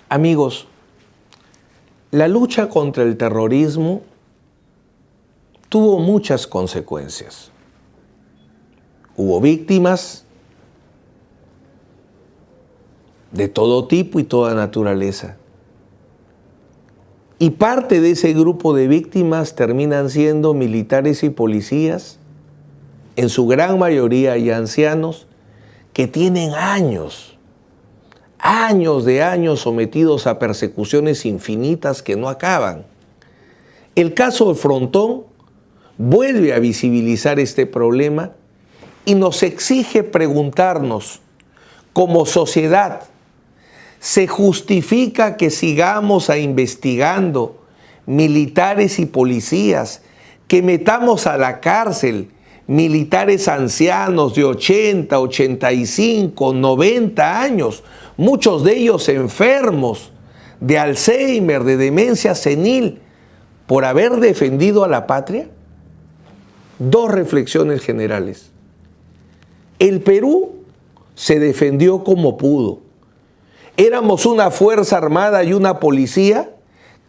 Amigos, la lucha contra el terrorismo tuvo muchas consecuencias. Hubo víctimas de todo tipo y toda naturaleza. Y parte de ese grupo de víctimas terminan siendo militares y policías, en su gran mayoría y ancianos, que tienen años sometidos a persecuciones infinitas que no acaban. El caso del Frontón vuelve a visibilizar este problema y nos exige preguntarnos, como sociedad, ¿se justifica que sigamos investigando militares y policías, que metamos a la cárcel militares ancianos de 80, 85, 90 años, muchos de ellos enfermos de Alzheimer, de demencia senil, por haber defendido a la patria? Dos reflexiones generales. El Perú se defendió como pudo. Éramos una fuerza armada y una policía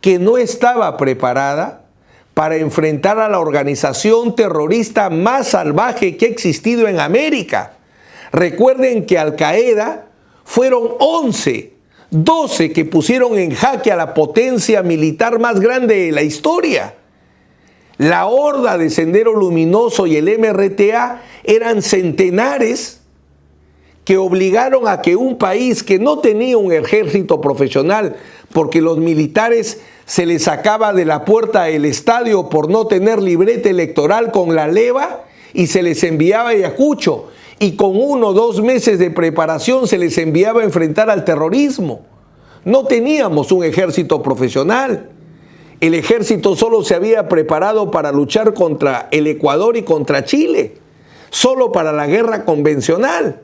que no estaba preparada para enfrentar a la organización terrorista más salvaje que ha existido en América. Recuerden que Al-Qaeda fueron 12 que pusieron en jaque a la potencia militar más grande de la historia. La Horda de Sendero Luminoso y el MRTA eran centenares que obligaron a que un país que no tenía un ejército profesional, porque los militares se les sacaba de la puerta del estadio por no tener libreta electoral con la leva y se les enviaba a Ayacucho, y con 1 o 2 meses de preparación se les enviaba a enfrentar al terrorismo. No teníamos un ejército profesional. El ejército solo se había preparado para luchar contra el Ecuador y contra Chile, solo para la guerra convencional.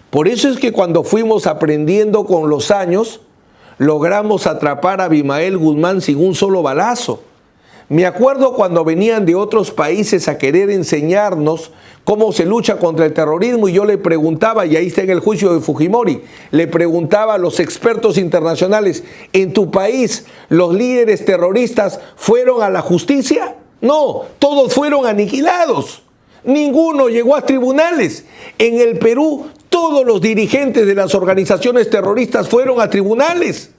Por eso es que cuando fuimos aprendiendo con los años, logramos atrapar a Abimael Guzmán sin un solo balazo. Me acuerdo cuando venían de otros países a querer enseñarnos cómo se lucha contra el terrorismo, y yo le preguntaba, y ahí está en el juicio de Fujimori, le preguntaba a los expertos internacionales: ¿en tu país los líderes terroristas fueron a la justicia? No, todos fueron aniquilados. Ninguno llegó a tribunales. En el Perú, todos los dirigentes de las organizaciones terroristas fueron a tribunales,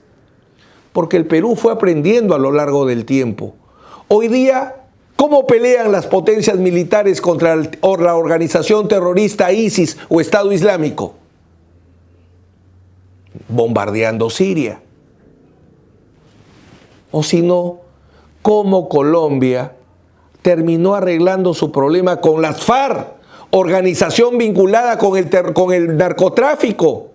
porque el Perú fue aprendiendo a lo largo del tiempo. Hoy día, ¿cómo pelean las potencias militares contra la organización terrorista ISIS o Estado Islámico? Bombardeando Siria. O si no, ¿cómo Colombia terminó arreglando su problema con las FARC, organización vinculada con el narcotráfico?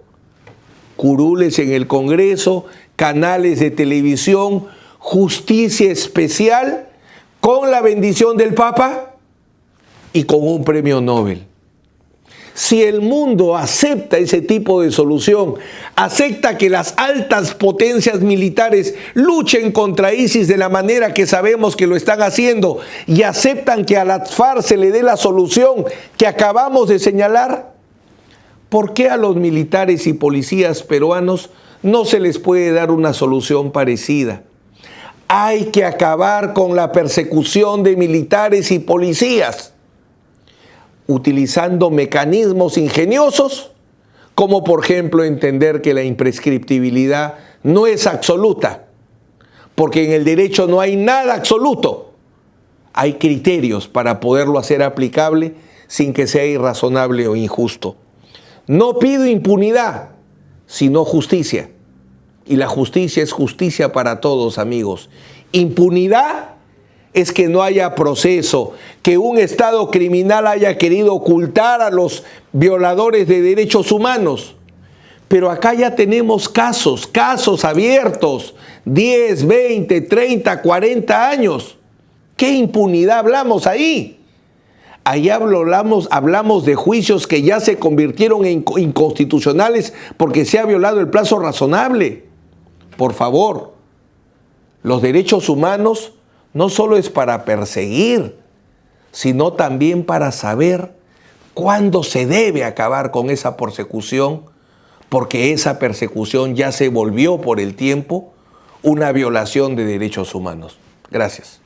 Curules en el Congreso, canales de televisión, justicia especial, con la bendición del Papa y con un premio Nobel. Si el mundo acepta ese tipo de solución, acepta que las altas potencias militares luchen contra ISIS de la manera que sabemos que lo están haciendo, y aceptan que a las FARC se le dé la solución que acabamos de señalar, ¿por qué a los militares y policías peruanos no se les puede dar una solución parecida? Hay que acabar con la persecución de militares y policías, utilizando mecanismos ingeniosos, como por ejemplo entender que la imprescriptibilidad no es absoluta, porque en el derecho no hay nada absoluto. Hay criterios para poderlo hacer aplicable sin que sea irrazonable o injusto. No pido impunidad, sino justicia. Y la justicia es justicia para todos, amigos. Impunidad es que no haya proceso, que un Estado criminal haya querido ocultar a los violadores de derechos humanos. Pero acá ya tenemos casos abiertos, 10, 20, 30, 40 años. ¿Qué impunidad hablamos ahí? Allá hablamos de juicios que ya se convirtieron en inconstitucionales porque se ha violado el plazo razonable. Por favor, los derechos humanos no solo es para perseguir, sino también para saber cuándo se debe acabar con esa persecución, porque esa persecución ya se volvió por el tiempo una violación de derechos humanos. Gracias.